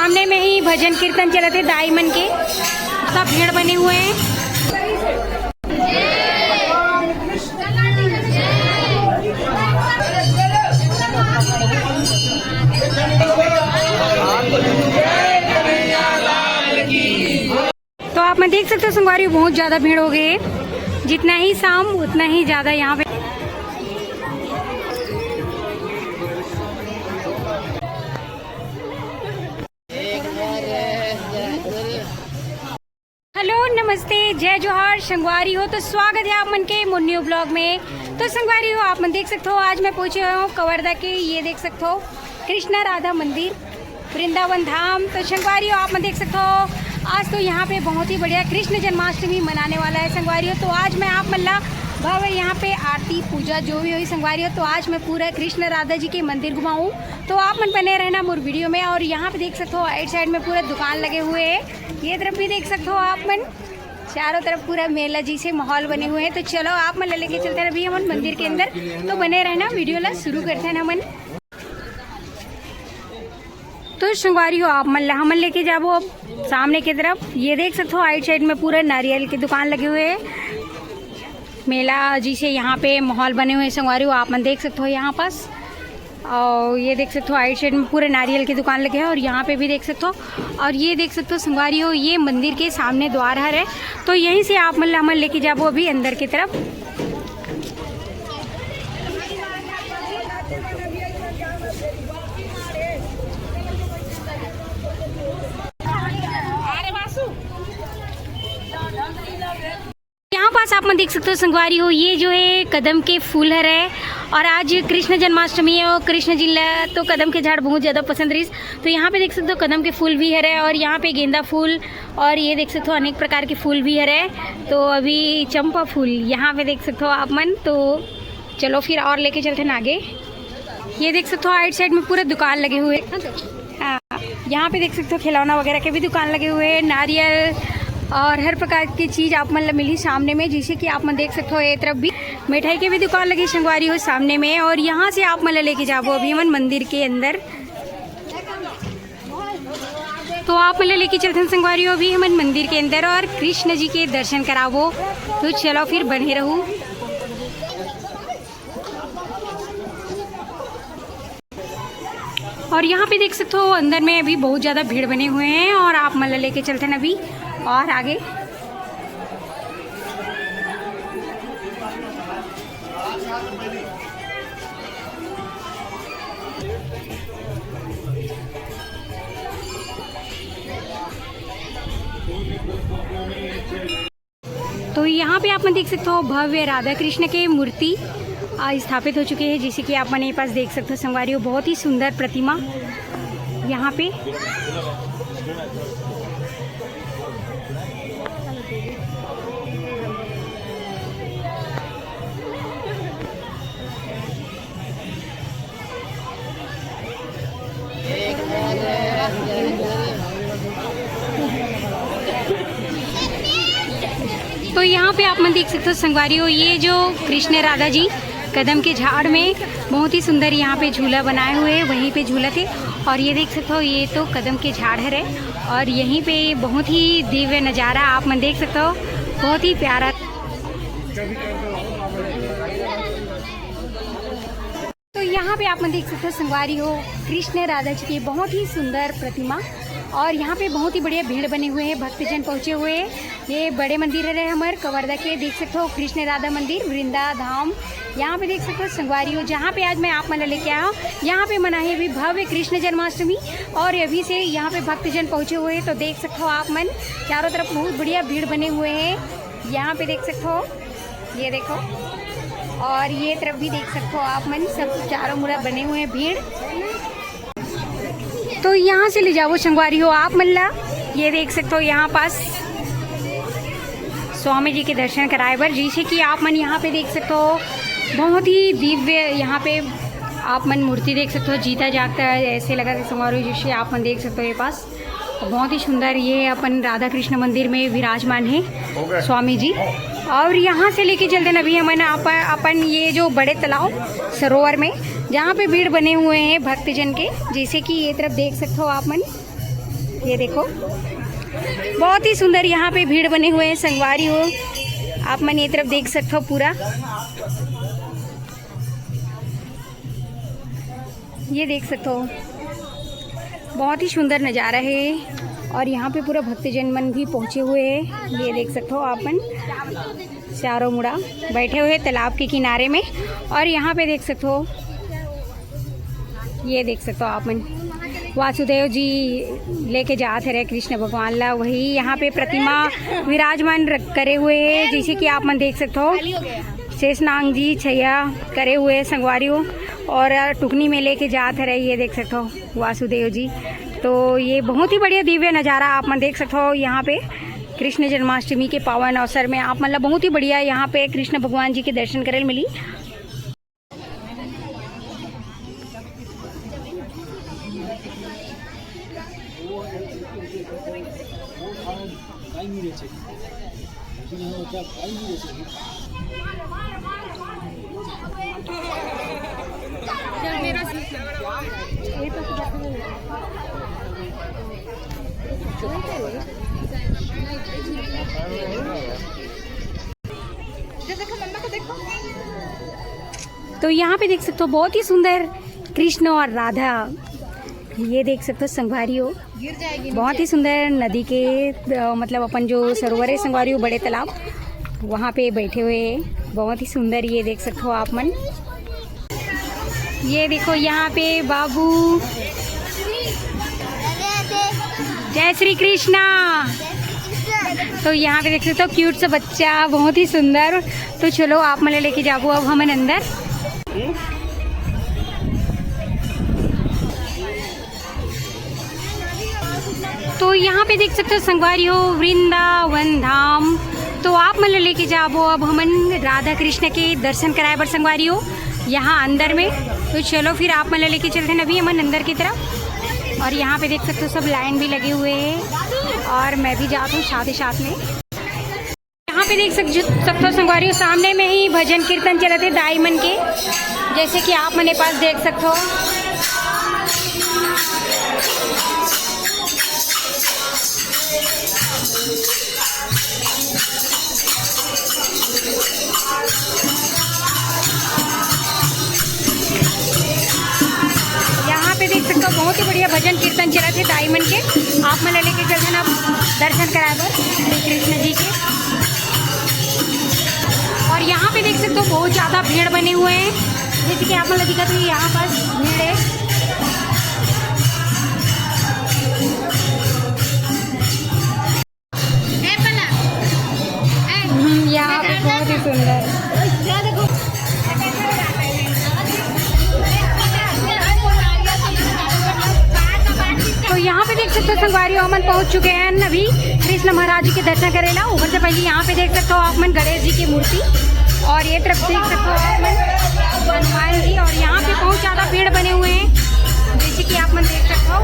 सामने में ही भजन कीर्तन चले थे डायमंड के, सब भीड़ बने हुए हैं। तो आप मैं देख सकते हो संगवारी बहुत ज्यादा भीड़ हो गई है, जितना ही शाम उतना ही ज्यादा यहाँ पे। हेलो नमस्ते जय जोहार संगवारी हो, तो स्वागत है आप मन के मुन्नी ब्लॉग में। तो संगवारी हो आप मन देख सकते हो आज मैं पहुंचे हूँ कवर्धा के, ये देख सकते हो कृष्णा राधा मंदिर वृंदावन धाम। तो संगवारी हो आप मन देख सकते हो आज तो यहाँ पे बहुत ही बढ़िया कृष्ण जन्माष्टमी मनाने वाला है संगवारी हो। तो आज मैं आप मल्ला भाव यहाँ पे आरती पूजा जो भी हुई संगवारी हो, तो आज मैं पूरा कृष्ण राधा जी के मंदिर घुमाऊँ, तो आप मन बने रहना मोर वीडियो में। और यहाँ पे देख सकते हो राइट साइड में पूरा दुकान लगे हुए हैं, ये तरफ भी देख सकते हो आप मन, चारों तरफ पूरा मेला जी से माहौल बने हुए हैं। तो चलो आप मन लेके चलते हैं अभी हम मंदिर के अंदर, तो बने रहना वीडियो ला शुरू करते हैं हमन। तो संगवारी हो आप मन हमन लेके जाबो अब सामने की तरफ, ये देख सकते हो राइट साइड में पूरा नारियल की दुकान लगे हुए हैं, मेला जी से यहाँ पे माहौल बने हुए हैं संगवारी हो आप मन देख सकते हो यहाँ पास। और ये देख सकते हो राइट साइड में पूरे नारियल की दुकान लगे हैं, और यहाँ पे भी देख सकते हो। और ये देख सकते हो संगवारी हो ये मंदिर के सामने द्वार है, तो यहीं से आप मन हमन लेके जाबो अभी अंदर की तरफ। यहाँ पास आप मन देख सकते हो संगवारी हो ये जो है कदम के फूल है, और आज कृष्ण जन्माष्टमी है और कृष्ण जी तो कदम के झाड़ बहुत ज़्यादा पसंद रही, तो यहाँ पे देख सकते हो कदम के फूल भी है, और यहाँ पे गेंदा फूल और ये देख सकते हो अनेक प्रकार के फूल भी है। तो अभी चंपा फूल यहाँ पे देख सकते हो आप मन, तो चलो फिर और लेके चलते हैं आगे। ये देख सकते हो राइट साइड में पूरा दुकान लगे हुए, हाँ यहाँ पे देख सकते हो खिलौना वगैरह के भी दुकान लगे हुए हैं, नारियल और हर प्रकार की चीज़ आप मन मिली सामने में, जैसे कि आप मन देख सकते हो ये तरफ भी मिठाई की भी दुकान लगी संगवारी हो सामने में। और यहाँ से आप मन लेके जाओ अभी मन मंदिर के अंदर, तो आप मन लेके चलते हैं संगवारी हो अभी हम मंदिर के अंदर और कृष्ण जी के दर्शन करावो। तो चलो फिर बने रहो। और यहाँ पे देख सकते हो अंदर में अभी बहुत ज़्यादा भीड़ बने हुए हैं, और आप मन लेके चलते हैं अभी और आगे। तो यहाँ पे आप मन देख सकते हो भव्य राधा कृष्ण के मूर्ति स्थापित हो चुके हैं, जैसे कि आप मेरे पास देख सकते हो संगवारी हो बहुत ही सुंदर प्रतिमा यहाँ पे। तो यहाँ पे आप मन देख सकते हो संगवारी हो ये जो कृष्ण राधा जी कदम के झाड़ में बहुत ही सुंदर यहाँ पे झूला बनाए हुए हैं, वहीं पे झूला थे। और ये देख सकते हो ये तो कदम के झाड़ है, और यहीं पे बहुत ही दिव्य नज़ारा आप मन देख सकते हो, बहुत ही प्यारा। तो यहाँ पे आप मन देख सकते हो संगवारी हो कृष्ण राधा जी की बहुत ही सुंदर प्रतिमा, और यहाँ पे बहुत ही बढ़िया भीड़ बने हुए हैं, भक्तजन पहुँचे हुए हैं। ये बड़े मंदिर है हमारे कवर्धा के, देख सकते हो कृष्ण राधा मंदिर वृंदा धाम। यहाँ पे देख सकते हो संगवारी हो जहाँ पे आज मैं आप मन लेके आया हूँ, यहाँ पे मनाई अभी भव्य कृष्ण जन्माष्टमी, और अभी से यहाँ पे भक्तजन पहुँचे हुए हैं। तो देख सकते हो आप मन चारों तरफ बहुत बढ़िया भीड़ बने हुए हैं, यहाँ पे देख सकते हो ये देखो, और ये तरफ भी देख सकते हो आप मन, सब चारों मुड़ा बने हुए हैं भीड़। तो यहाँ से ले जाओ संगवारी हो आप मल्ला, ये देख सकते हो यहाँ पास स्वामी जी के दर्शन कराए बर, जैसे कि आप मन यहाँ पे देख सकते हो बहुत ही दिव्य यहाँ पे आप मन मूर्ति देख सकते हो, जीता जागता है ऐसे लगा संगवारी हो, जैसे आप मन देख सकते हो ये पास बहुत ही सुंदर ये अपन राधा कृष्ण मंदिर में विराजमान है स्वामी जी। और यहाँ से लेके चलते हैं अभी हमने अपन ये जो बड़े तालाब सरोवर में, जहाँ पे भीड़ बने हुए हैं भक्तजन के, जैसे कि ये तरफ देख सकते हो आप मन, ये देखो बहुत ही सुंदर यहाँ पे भीड़ बने हुए हैं संगवारी हो। आप मन ये तरफ देख सकते हो पूरा, ये देख सकते हो बहुत ही सुंदर नज़ारा है। और यहाँ पे पूरा भक्तजन मन भी पहुँचे हुए हैं। ये देख सकते हो आप मन चारों मुड़ा बैठे हुए तालाब के किनारे में। और यहाँ पे देख सकते हो, ये देख सकते हो आप मन वासुदेव जी लेके जाते रहे कृष्ण भगवान ला। वही यहाँ पे प्रतिमा विराजमान करे हुए है, जैसे कि आप मन देख सकते हो शेषनाग जी छैया करे हुए संगवारियों और टुकनी में लेके जाते रहे। ये देख सकते हो वासुदेव जी। तो ये बहुत ही बढ़िया दिव्य नज़ारा आप मन देख सकते हो। यहाँ पे कृष्ण जन्माष्टमी के पावन अवसर में आप मतलब बहुत ही बढ़िया यहाँ पे कृष्ण भगवान जी के दर्शन करे मिली। तो यहाँ पे देख सकते हो बहुत ही सुंदर कृष्ण और राधा, ये देख सकते हो संगवारी हो बहुत ही सुंदर नदी के मतलब अपन जो सरोवर है संगवारी हो बड़े तालाब, वहाँ पे बैठे हुए बहुत ही सुंदर। ये देख सकते हो आप मन, ये देखो यहाँ पे बाबू जय श्री कृष्णा। तो यहाँ पे देख सकते हो क्यूट सा बच्चा बहुत ही सुंदर। तो चलो आप मले लेके जाओ अब हम अंदर। तो यहाँ पे देख सकते हो संगवारी हो वृंदावन धाम। तो आप मतलब लेके जाओ अब हमन राधा कृष्ण के दर्शन कराए बर संगवारी हो यहाँ अंदर में। तो चलो फिर आप मतलब लेके चलते हैं अभी हमन अंदर की तरफ। और यहाँ पे देख सकते हो सब लाइन भी लगे हुए हैं और मैं भी जाता हूँ साथ ही साथ में। यहाँ पे देख सकते हो संगवारी हो सामने में ही भजन कीर्तन चले थे डायमंड के, जैसे कि आप मेरे पास देख सकते हो। यहाँ पे देख सकते हो बहुत ही बढ़िया भजन कीर्तन चला थे डायमंड के। आप मैं लेके चलते ना दर्शन कराए बर श्री कृष्ण जी के। और यहाँ पे देख सकते हो बहुत ज़्यादा भीड़ बने हुए हैं, जैसे कि आप मतलब दिखा तो यहाँ पर भीड़ है। यहाँ पे बहुत ही सुंदर। तो यहाँ पे देख सकते हो संगवारी हो मन पहुँच चुके हैं अभी कृष्ण महाराज जी के दर्शन करेला। ऊपर से पहले यहाँ पे देख सकते हो आप मन गणेश जी की मूर्ति और ये तरफ देख सकते हो आप मन हनुमान जी। और यहाँ पे बहुत ज़्यादा भीड़ बने हुए हैं, जैसे कि आप मन देख सकते हो।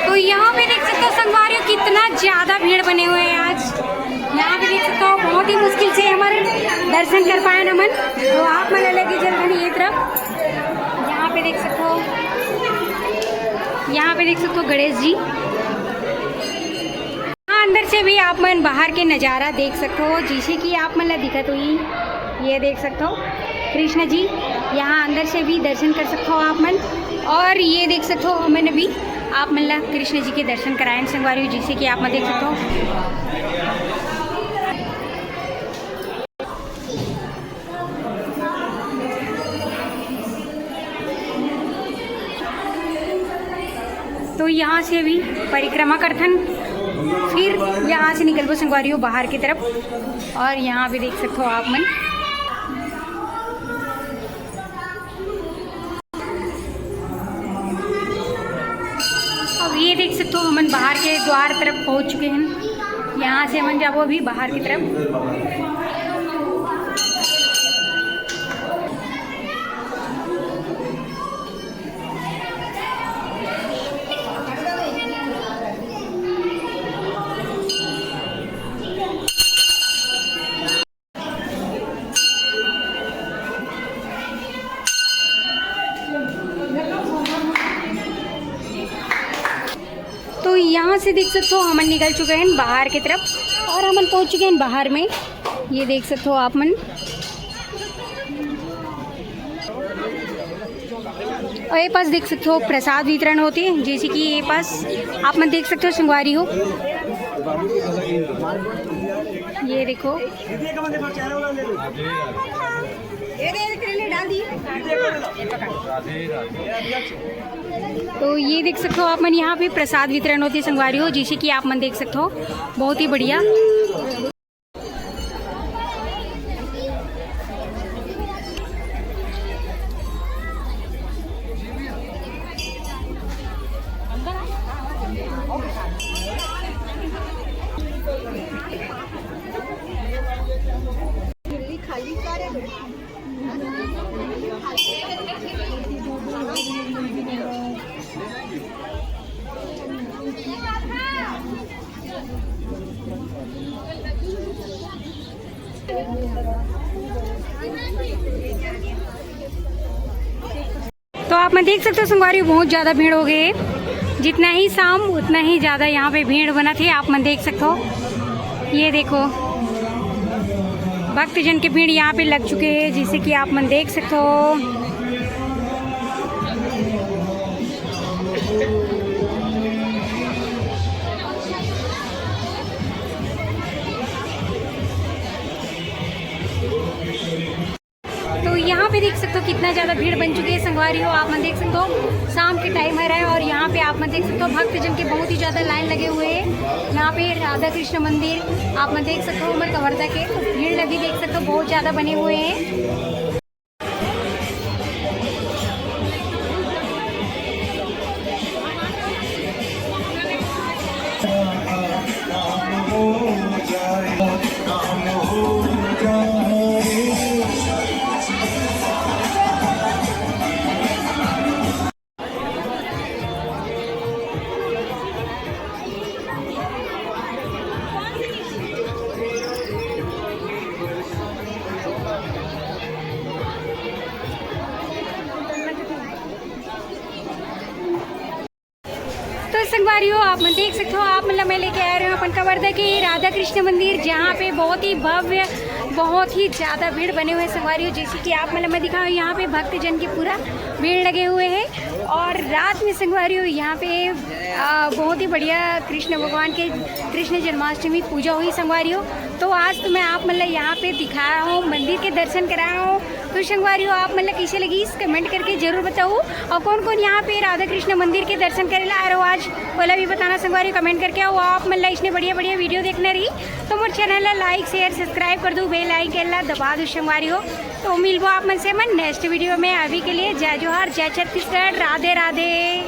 तो यहाँ पे देख सकते हो संगवारियों कितना ज्यादा भीड़ बने हुए हैं आज। यहाँ पे देख सकते हो बहुत ही मुश्किल से हमारे दर्शन कर पाए नमन। तो आप मन लगे जल्दी ये तरफ यहाँ पे देख सकते हो, यहाँ पे देख सकते हो गणेश जी। से भी आप मन बाहर के नज़ारा देख सकते हो, जिसे कि आप मन ला दिखत हुई ये देख सकते हो कृष्ण जी। यहाँ अंदर से भी दर्शन कर सकते हो आप मन, और ये देख सकते हो हमने अभी आप मन ला कृष्ण जी के दर्शन कराए संगवारी, जिसे कि आप मन देख सकते हो। तो यहाँ से अभी परिक्रमा करथन, फिर यहाँ से निकल वो संगवारी हो बाहर की तरफ, और यहाँ भी देख सकते हो आप मन। अब ये देख सकते हो हम बाहर के द्वार तरफ पहुँच चुके हैं। यहाँ से हम जाबो अभी बाहर की तरफ। तो यहाँ से देख सकते हो हम निकल चुके हैं बाहर की तरफ, और हम पहुँच चुके हैं बाहर में। ये देख सकते हो आप मन, और ये पास देख सकते हो प्रसाद वितरण होते हैं, जैसे कि ये पास आप मन देख सकते हो संगवारी हो। ये देखो, तो ये देख सकते हो आप मन, यहाँ पे प्रसाद वितरण होती है संगवारी हो, जिसे कि आप मन देख सकते हो। बहुत ही बढ़िया। तो आप मैं देख सकते हो संगवारी बहुत ज़्यादा भीड़ हो गई है। जितना ही शाम उतना ही ज़्यादा यहाँ पे भीड़ बना थी, आप मन देख सकते हो। ये देखो भक्तजन की भीड़ यहाँ पे लग चुके हैं, जिसे कि आप मन देख सकते हो। तो यहाँ पे देख सकते हो कितना ज़्यादा भीड़ बन चुकी है संगवारी हो। आप मन देख सकते हो शाम के टाइम है रहा है, और यहाँ पे आप मन देख सकते हो भक्तजन के बहुत ही ज़्यादा लाइन लगे हुए हैं। यहाँ पे राधा कृष्ण मंदिर आप मन देख सकते हो उमर कवर्धा के, तो भीड़ लगी देख सकते हो बहुत ज़्यादा बने हुए हैं। तो संगवारी हो आप मन देख सकते हो, आप मतलब मैं लेके आ रहे हूँ अपन कवर्धा के राधा कृष्ण मंदिर, जहाँ पे बहुत ही भव्य बहुत ही ज़्यादा भीड़ बने हुए संगवारी हो। जैसे कि आप मतलब मैं दिखाऊँ, यहाँ पे भक्तजन की पूरा भीड़ लगे हुए हैं, और रात में संगवारी हो यहाँ पे बहुत ही बढ़िया कृष्ण भगवान के कृष्ण जन्माष्टमी पूजा हुई संगवारी हो। तो आज तो मैं आप मतलब यहाँ पे दिखाया हूँ, मंदिर के दर्शन कराया हूँ। तो संगवारी हो आप मतलब कैसे लगी इस कमेंट करके जरूर बताओ, और कौन कौन यहाँ पे राधा कृष्ण मंदिर के दर्शन करे ला आ रहे हो आज वाला भी बताना संगवारी कमेंट करके आओ। आप मतलब इसने बढ़िया बढ़िया वीडियो देखना रही तो मोर चैनल ला लाइक शेयर सब्सक्राइब कर दो, बेल आइकन ला दबा दो संगवारी हो। तो मिलबो आप मन से मन नेक्स्ट वीडियो में। अभी के लिए जय जोहार, जय छत्तीसगढ़, राधे राधे।